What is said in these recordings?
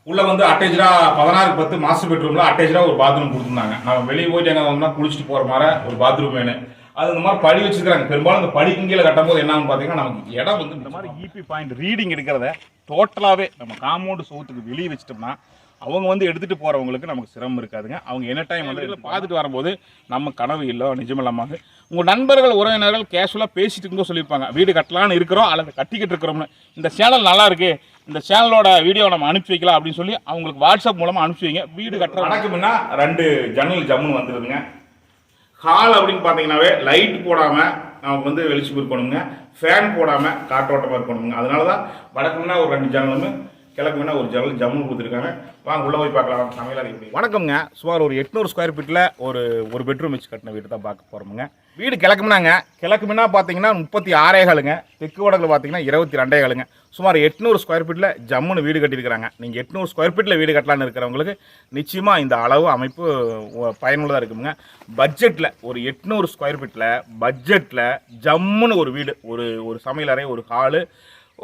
உள்ள வந்து அட்டேஜா 16:10 மாஸ்டர் பெட்ரூம்ல அட்டேஜா ஒரு பாத்ரூம் கொடுத்துருந்தாங்க. நம்ம வெளியே போயிட்டு எங்க வந்தோம்னா குளிச்சுட்டு போற மாதிரி ஒரு பாத்ரூம் வேணும். அது இந்த மாதிரி படி வச்சிருக்காங்க. பெரும்பாலும் இந்த படிக்கு கீழே கட்டும் போது என்னன்னு பாத்தீங்கன்னா நமக்கு இடம் வந்து இந்த மாதிரி இபி பாயிண்ட் ரீடிங் எடுக்கிறத டோட்டலாவே நம்ம காம்பவுண்ட் சோத்துக்கு வெளியே வச்சிட்டோம்னா அவங்க வந்து எடுத்துட்டு போறவங்களுக்கு நமக்கு சிரமம் இருக்காதுங்க. அவங்க என்ன டைம் வந்து பார்த்துட்டு வரும்போது நம்ம கனவு இல்லை நிஜமில்லாமல் உங்கள் நண்பர்கள் உறவினர்கள் கேஷுவலாக பேசிட்டு இருந்தோ சொல்லியிருப்பாங்க வீடு கட்டலான்னு இருக்கிறோம் அல்லது கட்டிக்கிட்டு இருக்கிறோம்னு. இந்த சேனல் நல்லா இருக்கு, இந்த சேனலோட வீடியோ நம்ம அனுப்பி வைக்கலாம் அப்படின்னு சொல்லி அவங்களுக்கு வாட்ஸ்அப் மூலமாக அனுப்பி வைங்க. வீடு கட்டுற நடக்கும்னா 2 ஜன்னல் ஜம்முன்னு வந்துடுதுங்க. ஹால் அப்படின்னு பார்த்தீங்கன்னாவே லைட் போடாமல் நமக்கு வந்து வெளிச்சம் இருக்கணுங்க, ஃபேன் போடாமல் காற்றோட்டமாக இருக்கணுங்க. அதனால தான் வடக்குன்னா ஒரு 2 ஜன்னலும் கிழக்கு வேணா ஒரு ஜன்னல் ஜம்மு கொடுத்துருக்காங்க. வாங்க உள்ள போய் பார்க்கலாம் சமையல் எப்படி. வணக்கம்ங்க. சுமார் ஒரு 800 ஸ்கொயர் ஃபீட்டில் ஒரு பெட்ரூம் வச்சு கட்டின வீடு தான் பார்க்க போகிறோமுங்க. வீடு கிழக்குனாங்க. கிழக்கு முன்னா பார்த்தீங்கன்னா 36 ஏகலுங்க, தெற்கு வடக்கில் பார்த்தீங்கன்னா 22 ஏகலுங்க. சுமார் 800 ஸ்கொயர் ஃபீட்டில் ஜம்முன்னு வீடு கட்டியிருக்கிறாங்க. நீங்கள் 800 ஸ்கொயர் ஃபீட்டில் வீடு கட்டலான்னு இருக்கிறவங்களுக்கு நிச்சயமாக இந்த அளவு அமைப்பு பயனுள்ளதாக இருக்குங்க. பட்ஜெட்டில் ஒரு 800 ஸ்கொயர் ஃபீட்டில் பட்ஜெட்டில் ஜம்முன்னு ஒரு வீடு, ஒரு சமையலறை, ஒரு ஹாலு,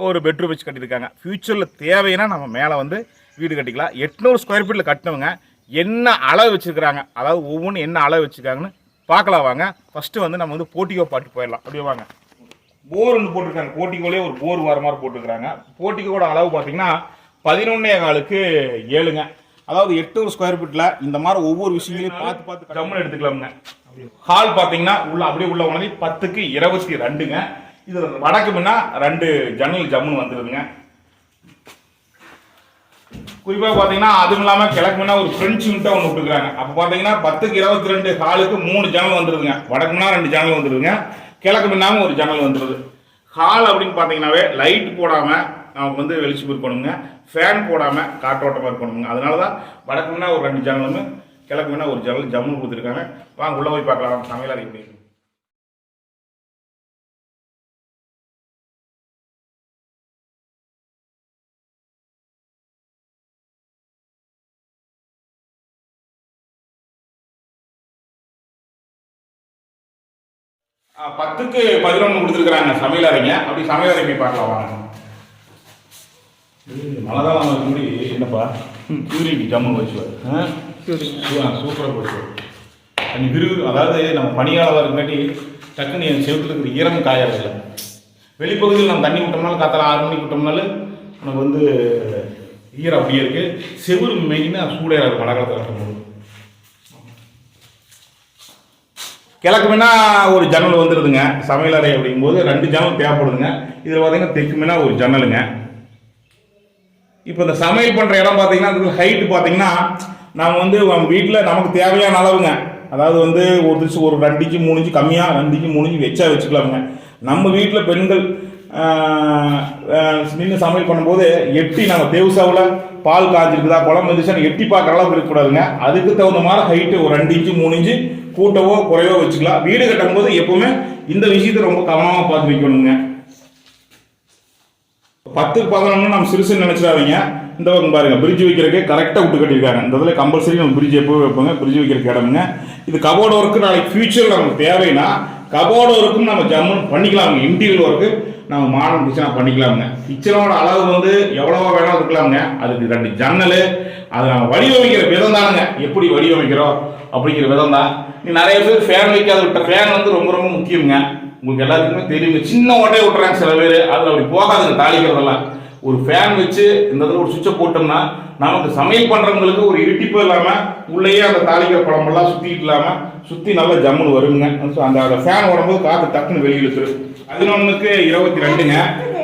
ஒரு பெட்ரூம் வச்சு கட்டியிருக்காங்க. ஃப்யூச்சரில் தேவைன்னா நம்ம மேலே வந்து வீடு கட்டிக்கலாம். 800 ஸ்கொயர் ஃபீட்டில் கட்டினவங்க என்ன அளவு வச்சுருக்கிறாங்க, அதாவது ஒவ்வொன்றும் என்ன அளவு வச்சுருக்காங்கன்னு பார்க்கலாம் வாங்க. ஃபஸ்ட்டு வந்து நம்ம வந்து போட்டிக்கோ பாட்டு போயிடலாம். அப்படியே வாங்க. போர் ஒன்று போட்டிருக்காங்க. போட்டிக்கோலே ஒரு போர் வர மாதிரி போட்டிருக்கிறாங்க. போட்டிக்கோட அளவு பார்த்தீங்கன்னா 11.25 அதாவது 800 ஸ்கொயர் ஃபீட்டில் இந்த மாதிரி ஒவ்வொரு விஷயங்களையும் பார்த்து ஜம்முன்னு எடுத்துக்கலாமுங்க. ஹால் பார்த்தீங்கன்னா உள்ள அப்படியே உள்ள உணவு 10:22. இது வடக்கு முன்னா 2 ஜன்னல் ஜம்முன்னு வந்துடுதுங்க. குறிப்பாக பார்த்தீங்கன்னா அதுவும் இல்லாமல் கிழக்கு முன்னா ஒரு ஃப்ரெண்ட்ஸ் யூனிட்டாக ஒன்று விட்டுருக்காங்க. அப்போ பார்த்தீங்கன்னா 10:22 ஹாலுக்கு 3 ஜன்னல் வந்துடுதுங்க. வடக்கு முன்னா 2 ஜன்னல் வந்துடுதுங்க, கிழக்கு முன்னாமல் ஒரு ஜன்னல் வந்துடுது. ஹால் அப்படின்னு பார்த்தீங்கன்னாவே லைட் போடாமல் நமக்கு வந்து வெளிச்சம் இருக்கணுங்க, ஃபேன் போடாமல் காற்றோட்டமாக இருக்கணுங்க. அதனால தான் வடக்கு முன்னா ஒரு 2 ஜன்னலும் கிழக்கு முன்னா ஒரு ஜன்னல் ஜம்முன்னு கொடுத்துருக்காங்க. வாங்க உள்ள போய் பார்க்கலாம் சமையல் அறை எப்படி. ஆ 10:11 கொடுத்துருக்குறாங்க சமையல் அறைங்க. அப்படி சமையல் அறை போய் பார்க்கலாம் வாங்க. மழை தான் முடி என்னப்பா கியூரிட்டி ஜம்மு வச்சுவார் சூப்பராக போச்சுவார். அங்கே அதாவது நம்ம பனியாளர் இருக்காட்டி டக்குன்னு என் செவத்துல இருக்கிற ஈரம் காயறதில்லை. வெளிப்பகுதியில் நம்ம தண்ணி விட்டோம்னாலும் காத்தால 6 மணிக்கு விட்டோம்னாலும் நமக்கு வந்து ஈரம் அப்படியே இருக்குது. செவுறு மெயினாக சூடாக இருக்கும் மழை காலத்தில் கட்டும்போது. கிழக்கு மீனா ஒரு ஜன்னல் வந்துடுதுங்க. சமையலறை அப்படிங்கும்போது 2 ஜன்னல் தேவைப்படுதுங்க. இதில் பார்த்தீங்கன்னா தெற்கு மீனா ஒரு ஜன்னலுங்க. இப்போ இந்த சமையல் பண்ணுற இடம் பார்த்தீங்கன்னா அதுக்கு ஹைட்டு பார்த்தீங்கன்னா நம்ம வந்து வீட்டில் நமக்கு தேவையான அளவுங்க, அதாவது வந்து ஒரு 2 இன்ச்சு 3 இன்ச்சு கம்மியாக 2 இன்ச்சு 3 இன்ச்சு வச்சா வச்சுக்கலாமுங்க. நம்ம வீட்டில் பெண்கள் நின்று சமையல் பண்ணும்போது எட்டி நம்ம தேவசாவில் பால் காய்ச்சிருக்குதா குழம்பு வந்துச்சுன்னா எட்டி பார்க்குற அளவுக்கு இருக்கக்கூடாதுங்க. அதுக்கு தகுந்த மாதிரி ஹைட்டு ஒரு 2 இன்ச்சு 3 இன்ச்சு கூட்டவோ குறையவோ வச்சுக்கலாம். வீடு கட்டும் போது எப்பவுமே இந்த விஷயத்தை ரொம்ப கவனமாக பார்த்து வைக்கணுங்க. 10:11 நம்ம சிறுசுன்னு நினைச்சிடாதீங்க. இந்த பக்கம் பாருங்க, பிரிட்ஜ் வைக்கிறதுக்கு கரெக்டாக விட்டு கட்டியிருக்காங்க. இந்த இதில் கம்பல்சரி நம்ம பிரிட்ஜ் எப்போ வைப்போங்க, பிரிட்ஜ் வைக்கிறதுக்கு இடமுங்க. இது கபோர்டு ஒர்க்கு நாளைக்கு ஃபியூச்சரில் நமக்கு தேவைன்னா கபோர்டு ஒர்க்கும் நம்ம ஜம்முன்னு பண்ணிக்கலாமுங்க. இன்டீரியர் ஒர்க்கு நம்ம மாடர்ன் கிச்சனாக பண்ணிக்கலாமுங்க. கிச்சனோட அளவு வந்து எவ்வளவோ வேணாலும் இருக்கலாமுங்க. அதுக்கு 2 ஜன்னல், அது நம்ம வடிவமைக்கிற விதம் தானுங்க. எப்படி வடிவமைக்கிறோம் அப்படிங்கிற விதம் தான். நீ நிறைய பேர் ஃபேன் வைக்காத விட்ட ஃபேன் வந்து ரொம்ப ரொம்ப முக்கியங்க. உங்களுக்கு எல்லாத்துக்குமே தெரியுங்க. சின்ன ஓட்டையை விட்டுறாங்க சில பேர், அதில் அப்படி போகாதுங்க தாளிக்கிறதெல்லாம். ஒரு ஃபேன் வச்சு இந்த இடத்துல ஒரு சுவிட்சை போட்டோம்னா நமக்கு சமையல் பண்ணுறவங்களுக்கு ஒரு இருட்டிப்பு இல்லாமல் உள்ளேயே அந்த தாளிக்கிற குழம்பெல்லாம் சுற்றிட்டு இல்லாமல் சுற்றி நல்லா ஜம்முன்னு வருங்க. அந்த ஃபேன் உடம்போது காற்று டக்குன்னு வெளியில் இருக்குது. 11:22ங்க.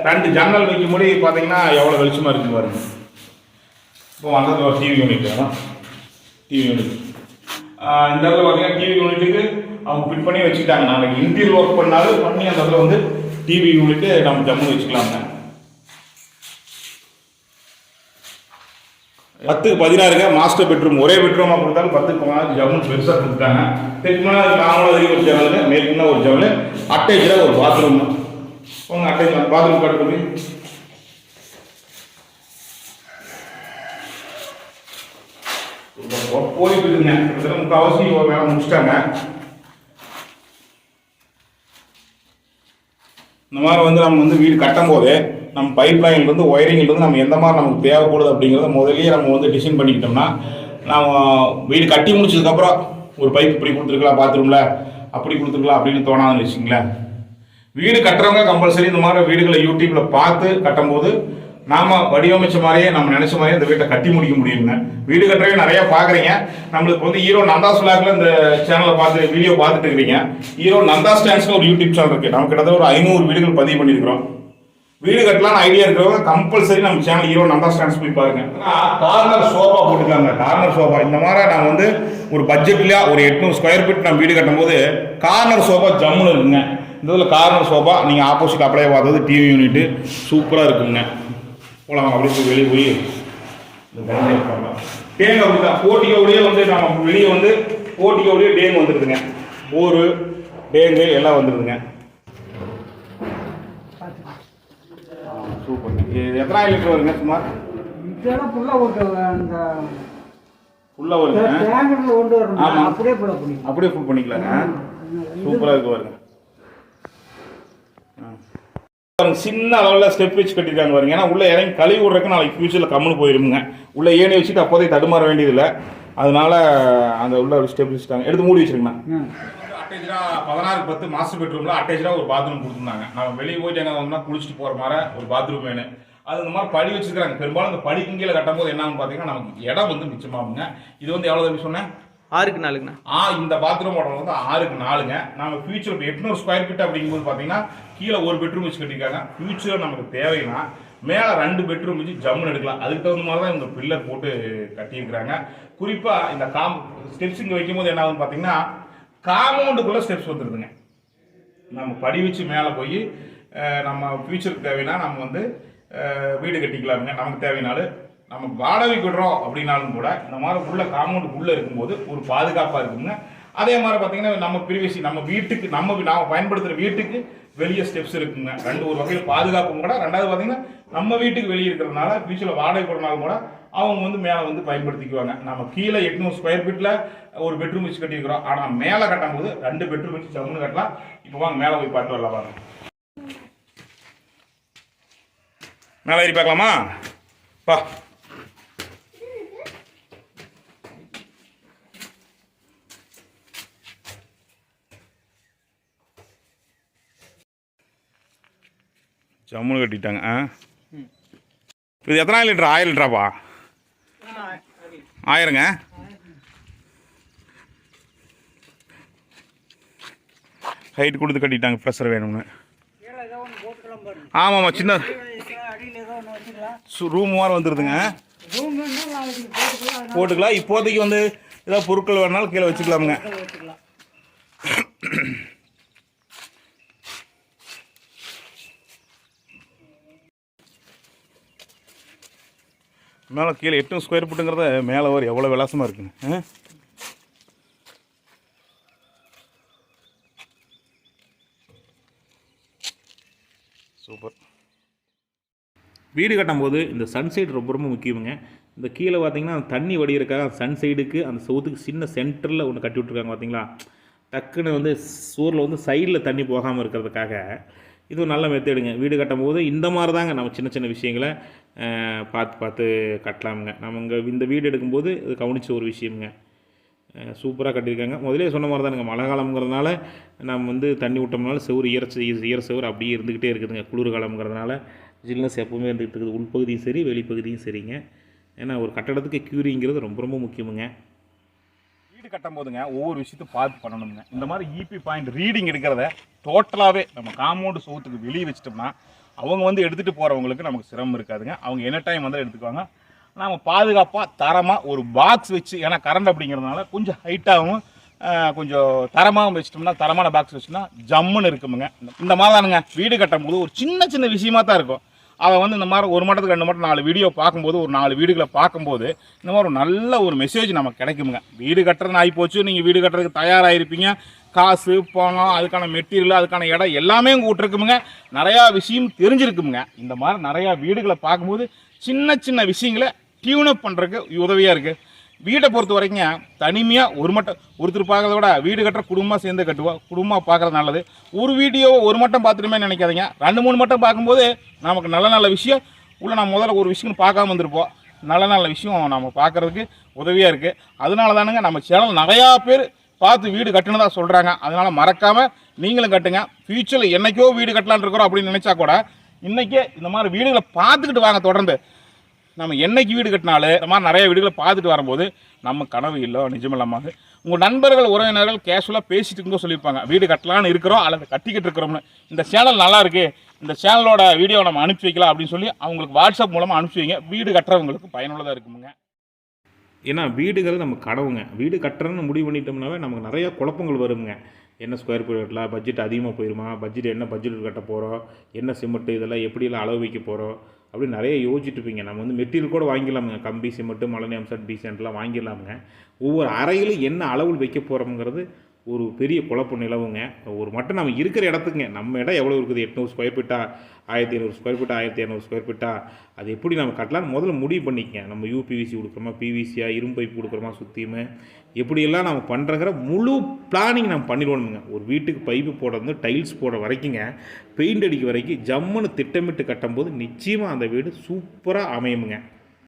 2 ஜன்னல் வைக்கும் போது பார்த்தீங்கன்னா எவ்வளோ வெளிச்சமாக இருக்குன்னு பாருங்க. இப்போ வந்தது ஒரு டிவி யூனிட் வேணும். டிவி யூனிட் இந்த இடத்துல பார்த்தீங்கன்னா டிவி யூனிட்டுக்கு அவங்க ஃபிட் பண்ணி வச்சுக்கிட்டாங்க. நாளைக்கு இன்டீரியர் ஒர்க் பண்ணாலும் பண்ணி அந்த இடத்துல வந்து டிவி யூனிட்டு நம்ம ஜம்மு வச்சுக்கலாங்க. 10:16 மாஸ்டர் பெட்ரூம். ஒரே பெட்ரூமாக கொடுத்தாலும் 10:16 ஜம்மு பெருசாக கொடுத்துட்டாங்க. தெற்குனா நார்மலாக ஒரு ஜன்னல், மேற்குனா ஒரு ஜன்னல், அட்டேஜில் ஒரு பாத்ரூம். உங்கள் அட்டேஜ் பாத்ரூம் கட்டு பண்ணி போயிட்டு இருக்குங்க. கிட்டத்தட்ட முக்கால்வாசி வேலை முடிச்சிட்டாங்க. இந்த மாதிரி வந்து நம்ம வந்து வீடு கட்டும் போது நம்ம பைப் லைன்லேருந்து ஒயரிங்லேருந்து நம்ம எந்த மாதிரி நமக்கு தேவைப்படுது அப்படிங்கிறத முதல்லயே நம்ம வந்து டிசைன் பண்ணிக்கிட்டோம்னா நம்ம வீடு கட்டி முடிச்சதுக்கப்புறம் ஒரு பைப் இப்படி கொடுத்துருக்கலாம் பாத்ரூமில் அப்படி கொடுத்துருக்கலாம் அப்படின்னு தோணாதுன்னு வச்சுங்களேன். வீடு கட்டுறவங்க கம்பல்சரி இந்த மாதிரி வீடுகளை யூடியூப்பில் பார்த்து கட்டும்போது நாம் வடிவமைச்ச மாதிரியே நம்ம நினச்ச மாதிரியே இந்த வீட்டை கட்டி முடிக்க முடியுங்க. வீடு கட்டுறவே நிறையா பார்க்குறீங்க. நம்மளுக்கு வந்து ஹீரோ நந்தாஸ் விலாக்ல இந்த சேனலை பார்த்து வீடியோ பார்த்துட்டு இருக்கிறீங்க. ஹீரோ நந்தா ஸ்டாண்ட்ஸ்னு ஒரு யூடியூப் சேனல் இருக்குது. நம்ம கிட்டத்தட்ட ஒரு 500 வீடுகள் பதிவு பண்ணியிருக்கிறோம். வீடு கட்டலாம்னு ஐடியா இருக்கிறவங்க கம்பல்சரி நம்ம சேனல் ஹீரோ நந்தா ஸ்டாண்ட்ஸ் போய் பாருங்க. கார்னர் சோஃபா போட்டுக்கலாங்க. கார்னர் சோஃபா இந்த மாதிரி நான் வந்து ஒரு பட்ஜெட்ல ஒரு 800 ஸ்கொயர் ஃபீட் நம்ம வீடு கட்டும் போது கார்னர் சோஃபா ஜம்முன்னு இருக்குங்க. இந்த இதில் கார்னர் சோஃபா நீங்கள் ஆப்போசிட் அப்படியே பார்த்தது டிவி யூனிட்டு சூப்பராக இருக்குங்க. போகலாம் அப்படியே போய் வெளியே போய் டேங்க் அப்படிதான் போட்டியோடய வந்து நம்ம வெளியே வந்து போட்டியோடய டேங்க் வந்துடுதுங்க. போரு டேங்கு எல்லாம் வந்துடுதுங்க. சூப்பர். எத்தனை லிட்டர் வருங்க சுமார்? இதெல்லாம் ஃபுல்லாக வருங்க. ஆமாம், அப்படியே ஃபுல் பண்ணிக்கலாங்க. சூப்பராக இருக்கு பாருங்க. சின்ன அளவில் ஸ்டெப் வச்சு கட்டிருக்காங்க பாருங்க. ஏன்னா உள்ள இறங்கி கழுவி விடுறதுக்கு நாளைக்கு ஃபியூச்சரில் கம்முன்னு போயிருமுங்க. உள்ள ஏணி வச்சுட்டு அப்போதைக்கு தடுமாற வேண்டியதில்லை. அதனால அந்த உள்ள ஒரு ஸ்டெப் வச்சுட்டாங்க. எடுத்து மூடி வச்சிருக்கேன். அட்டேஜாக 16x10 மாஸ்டர் பெட்ரூமில் அட்டேஜாக ஒரு பாத்ரூம் கொடுத்துருந்தாங்க. நம்ம வெளியே போயிட்டு எங்கே வந்தோம்னா குளிச்சுட்டு போகிற மாதிரி ஒரு பாத்ரூம் வேணும். அது இந்த மாதிரி படி வச்சிருக்காங்க. பெரும்பாலும் இந்த படிக்கும் கீழே கட்டும் போது என்னன்னு பார்த்தீங்கன்னா நமக்கு இடம் வந்து மிச்சமாகுங்க. இது வந்து எவ்வளோ தம்பி சொன்னேன்? 6க்கு 4ங்கண்ணா. இந்த பாத்ரூம் மாடல் வந்து 6க்கு 4ங்க. நம்ம ஃபியூச்சர் 800 ஸ்கொயர் ஃபீட் அப்படிங்கும்போது பார்த்தீங்கன்னா கீழே ஒரு பெட்ரூம் வச்சு கட்டியிருக்காங்க. ஃபியூச்சர் நமக்கு தேவைன்னா மேலே 2 பெட்ரூம் வச்சு ஜம்முன்னு எடுக்கலாம். அதுக்கு தகுந்த மாதிரி தான் இந்த பில்லர் போட்டு கட்டியிருக்கிறாங்க. குறிப்பாக இந்த ஸ்டெப்ஸ் இங்கே வைக்கும்போது என்ன ஆகுதுன்னு பார்த்தீங்கன்னா காம்பவுண்டுக்குள்ளே ஸ்டெப்ஸ் வந்துடுதுங்க. நம்ம படி வச்சு மேலே போய் நம்ம ஃபியூச்சருக்கு தேவைன்னா நம்ம வந்து வீடு கட்டிக்கலாமுங்க. நமக்கு தேவைனாலும் நம்ம வாடகைக்கு விடுறோம் அப்படின்னாலும் கூட இந்த மாதிரி உள்ள காம்பவுண்டுக்குள்ளே இருக்கும்போது ஒரு பாதுகாப்பாக இருக்குங்க. அதே மாதிரி பார்த்தீங்கன்னா நம்ம பிரிவசி நம்ம வீட்டுக்கு நாம் பயன்படுத்துகிற வீட்டுக்கு வெளியே ஸ்டெப்ஸ் இருக்குங்க. ஒரு வகையில் பாதுகாப்பும் கூட. ரெண்டாவது பார்த்தீங்கன்னா நம்ம வீட்டுக்கு வெளியே இருக்கிறதுனால ஃபியூச்சரில் வாடகை விடுறனாலும் கூட அவங்க வந்து மேலே வந்து பயன்படுத்திக்குவாங்க. நம்ம கீழே 800 ஸ்கொயர் ஃபீட்டில் ஒரு பெட்ரூம் வச்சு கட்டியிருக்கிறோம். ஆனால் மேலே கட்டும்போது 2 பெட்ரூம் வச்சு ஜம்முன்னு கட்டலாம். இப்போ வாங்க மேலே போய் பார்த்து வரலாம். வாங்க மேலே ஏறி பார்க்கலாமா? பா ஜம்முன்னு கட்டிட்டாங்க. இது எத்தனை லிட்டர்? 1000 லிட்டராப்பா? 1000ங்க. ஹைட் கொடுத்து கட்டிட்டாங்க. ப்ரெஷர் வேணும்னு. ஆமாம்மா, சின்ன ரூம் மாதிரி வந்துடுதுங்க. போட்டுக்கலாம். இப்போதைக்கு வந்து ஏதாவது பொருட்கள் வேணாலும் கீழே வச்சுக்கலாமுங்க. மேலே கீழே 800 ஸ்கொயர் ஃபீட்டுங்கிறத மேலே வர எவ்வளோ விலாசமாக இருக்குங்க. சூப்பர். வீடு கட்டும்போது இந்த சன்சைடு ரொம்ப ரொம்ப முக்கியமுங்க. இந்த கீழே பார்த்தீங்கன்னா தண்ணி வடிகிறக்காக சன் சைடுக்கு அந்த சவுத்துக்கு சின்ன சென்டரில் ஒன்று கட்டி விட்ருக்காங்க பார்த்தீங்களா. டக்குன்னு வந்து சூரில் வந்து சைடில் தண்ணி போகாமல் இருக்கிறதுக்காக இது ஒரு நல்ல மெத்தேடுங்க. வீடு கட்டும்போது இந்த மாதிரி தாங்க நம்ம சின்ன சின்ன விஷயங்களை பார்த்து கட்டலாமுங்க. நம்ம இங்கே இந்த வீடு எடுக்கும்போது இது கவனித்த ஒரு விஷயமுங்க. சூப்பராக கட்டியிருக்காங்க. முதலே சொன்ன மாதிரி தானுங்க. மழை காலங்கிறதுனால நம்ம வந்து தண்ணி விட்டோம்னால செவ்வறு ஈர செவ்வறு அப்படியே இருந்துக்கிட்டே இருக்குதுங்க. குளிர் காலங்கிறதுனால ஜில்னஸ் எப்பவுமே இருந்துகிட்டு இருக்குது. உள்பகுதியும் சரி வெளிப்பகுதியும் சரிங்க. ஏன்னா ஒரு கட்டடத்துக்கு க்யூரிங்கிறது ரொம்ப ரொம்ப முக்கியமுங்க. வீடு கட்டும் போதுங்க ஒவ்வொரு விஷயத்தையும் பார்த்து பண்ணணுங்க. இந்த மாதிரி இபி பாயிண்ட் ரீடிங் எடுக்கிறத டோட்டலாகவே நம்ம காம்பவுண்டு சவுத்துக்கு வெளியே வச்சிட்டோம்னா அவங்க வந்து எடுத்துகிட்டு போகிறவங்களுக்கு நமக்கு சிரமம் இருக்காதுங்க. அவங்க என்ன டைம் வந்து எடுத்துக்குவாங்க. நம்ம பாதுகாப்பாக தரமாக ஒரு பாக்ஸ் வச்சு, ஏன்னா கரண்ட் அப்படிங்கிறதுனால கொஞ்சம் ஹைட்டாகவும் கொஞ்சம் தரமாகவும் வச்சிட்டோம்னா, தரமான பாக்ஸ் வச்சுன்னா ஜம்முன்னு இருக்குமுங்க. இந்த மாதிரி தானுங்க வீடு கட்டும் போது ஒரு சின்ன சின்ன விஷயமா தான் இருக்கும். அதை வந்து இந்த மாதிரி 1 மட்டத்துக்கு 2 மட்டம் 4 வீடியோ பார்க்கும்போது, ஒரு 4 வீடுகளை பார்க்கும்போது இந்த மாதிரி ஒரு நல்ல ஒரு மெசேஜ் நமக்கு கிடைக்குமுங்க. வீடு கட்டுறதுன்னு ஆகிப்போச்சு. நீங்கள் வீடு கட்டுறதுக்கு தயாராகிருப்பீங்க. காசு பணம் அதுக்கான மெட்டீரியல் அதுக்கான இடம் எல்லாமே உங்கள் விட்டுருக்குமுங்க. நிறையா விஷயம் தெரிஞ்சிருக்குமுங்க. இந்த மாதிரி நிறையா வீடுகளை பார்க்கும்போது சின்ன சின்ன விஷயங்களை டியூனப் பண்ணுறதுக்கு உதவியாக இருக்குது. வீட்டை பொறுத்த வரைக்கும் தனிமையாக ஒருத்தர் பார்க்கறத விட வீடு கட்டுற குடும்பமாக சேர்ந்து கட்டுவோம். குடும்பமாக பார்க்குறது நல்லது. ஒரு வீடியோ ஒரு மட்டம் பார்த்துட்டுமே நினைக்காதீங்க. 2-3 மட்டம் பார்க்கும்போது நமக்கு நல்ல நல்ல விஷயம் உள்ள நம்ம முதல்ல ஒரு விஷயம் பார்க்காம வந்திருப்போம். நல்ல நல்ல விஷயம் நம்ம பார்க்குறதுக்கு உதவியாக இருக்குது. அதனால தானுங்க நம்ம சேனல் நிறையா பேர் பார்த்து வீடு கட்டுனதாக சொல்கிறாங்க. அதனால் மறக்காமல் நீங்களும் கட்டுங்க. ஃப்யூச்சரில் என்றைக்கோ வீடு கட்டலான்னு இருக்கிறோம் அப்படின்னு நினச்சா கூட இன்றைக்கே இந்த மாதிரி வீடுகளை பார்த்துக்கிட்டு வாங்க. தொடர்ந்து நம்ம என்னைக்கு வீடு கட்டினாலும் இந்த மாதிரி நிறைய வீடுகளை பார்த்துட்டு வரும்போது நம்ம கனவு இல்லை நிஜமில்லாமல் உங்கள் நண்பர்கள் உறவினர்கள் கேஷுவலாக பேசிட்டு இருந்தோ சொல்லியிருப்பாங்க வீடு கட்டலான்னு இருக்கிறோம் அல்லது கட்டிக்கிட்டு இருக்கிறோம்னு. இந்த சேனல் நல்லா இருக்குது, இந்த சேனலோட வீடியோ நம்ம அனுப்பி வைக்கலாம் அப்படின்னு சொல்லி அவங்களுக்கு வாட்ஸ்அப் மூலமாக அனுப்பிச்சி வைங்க. வீடு கட்டுறவங்களுக்கு பயனுள்ளதாக இருக்குமுங்க. ஏன்னா வீடுகள் நம்ம கனவுங்க. வீடு கட்டுறன்னு முடிவு பண்ணிட்டோம்னாவே நமக்கு நிறைய குழப்பங்கள் வருங்க. என்ன ஸ்கொயர் ஃபீட் கட்டலாம், பட்ஜெட் அதிகமாக போயிடுமா, என்ன பட்ஜெட் கட்ட போகிறோம், என்ன சிமெண்ட்டு, இதெல்லாம் எப்படியெல்லாம் அளவு வைக்க போகிறோம் அப்படின்னு நிறைய யோசிச்சுட்டு இருப்பீங்க. நம்ம வந்து மெட்டீரியல் கூட வாங்கிடலாமுங்க. கம்பி, சிமெண்ட்டு, மலனி அம்சட், பீசென்ட்லாம் வாங்கிடலாமுங்க. ஒவ்வொரு அறையிலும் என்ன அளவில் வைக்க போகிறோம்ங்கிறது ஒரு பெரிய குழப்பம் நிலவுங்க. ஒரு மட்டும் நம்ம இருக்கிற இடத்துக்குங்க, நம்ம இடம் எவ்வளோ இருக்குது, 800 ஸ்கொயர் ஃபீட்டா, 1500 ஸ்கொயர் ஃபீட்டா, 1200 ஸ்கொயர் ஃபீட்டா, அது எப்படி நம்ம கட்டலான்னு முதல்ல முடிவு பண்ணிக்கங்க. நம்ம யூபிவிசி கொடுக்குறோமா, பிவிசியா, இரும்பு பைப் கொடுக்குறோமா, சுற்றியுமே எப்படியெல்லாம் நம்ம பண்ணுறங்கிற முழு பிளானிங் நம்ம பண்ணிடுவோமுங்க. ஒரு வீட்டுக்கு பைப்பு போடுறது, டைல்ஸ் போட வரைக்குங்க, பெயிண்ட் அடிக்க வரைக்கும் ஜம்முன்னு திட்டமிட்டு கட்டும்போது நிச்சயமாக அந்த வீடு சூப்பராக அமையுமுங்க.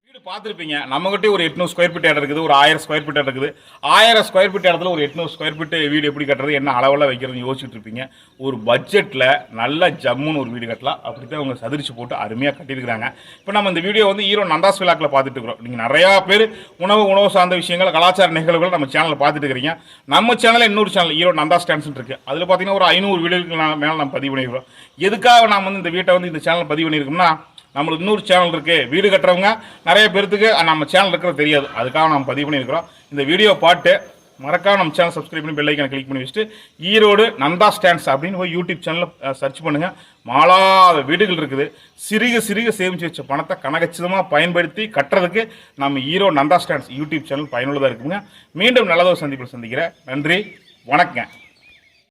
வீடு பார்த்துருப்பீங்க, நம்மகிட்டே ஒரு 800 ஸ்கொயர் ஃபீட் இடம் இருக்குது, ஒரு 1000 ஸ்கொயர் ஃபீட் இடம் இருக்குது. 1000 ஸ்கொயர் ஃபீட் இடத்துல ஒரு 800 ஸ்கொயர் ஃபீட் வீடு எப்படி கட்டுறது, என்ன அளவெல்லாம் வைக்கிறதுன்னு யோசிச்சுட்டு இருப்பீங்க. ஒரு பட்ஜெட்டில் நல்ல ஜம்முன்னு ஒரு வீடு கட்டலாம். அப்படி தான் அவங்க சதுரிச்சு போட்டு அருமையாக கட்டியிருக்கிறாங்க. இப்போ நம்ம இந்த வீடியோ வந்து ஈரோடு நந்தாஸ் விழாக்கில் பார்த்துட்டு இருக்கிறோம். நீங்கள் நிறையா பேர் உணவு சார்ந்த விஷயங்கள், கலாச்சார நிகழ்வுகள் நம்ம சேனலில் பார்த்துட்டு இருக்கிறீங்க. நம்ம சேனலில் இன்னொரு சேனல் ஈரோடு நந்தாஸ் ஸ்டாண்ட்ஸ் இருக்குது. அதில் பார்த்தீங்கன்னா ஒரு 500 வீடுகளுக்கு மேலே நம்ம பதிவு பண்ணியிருக்கிறோம். எதுக்காக நாம் வந்து இந்த வீட்டை வந்து இந்த சேனலில் பதிவு பண்ணியிருக்கோம்னா, நம்மளுக்கு இன்னொரு சேனல் இருக்குது. வீடு கட்டுறவங்க நிறைய பேர்த்துக்கு நம்ம சேனல் இருக்கிறது தெரியாது. அதுக்காக நம்ம பதிவு பண்ணியிருக்கிறோம். இந்த வீடியோ பார்த்து மறக்காம நம்ம சேனல் சப்ஸ்கிரைப் பண்ணி பெல் ஐக்கானை கிளிக் பண்ணி வச்சுட்டு ஈரோடு நந்தா ஸ்டாண்ட்ஸ் அப்படின்னு போய் யூடியூப் சேனலில் சர்ச் பண்ணுங்கள். மாளாத வீடுகள் இருக்குது. சிறுக சிறுக சேமித்து வச்ச பணத்தை கனகச்சிதமாக பயன்படுத்தி கட்டுறதுக்கு நம்ம Erode Nanda stands YouTube channel பயனுள்ளதாக இருக்குங்க. மீண்டும் நல்லதொரு சந்திப்பில் சந்திக்கிறேன். நன்றி, வணக்கம்.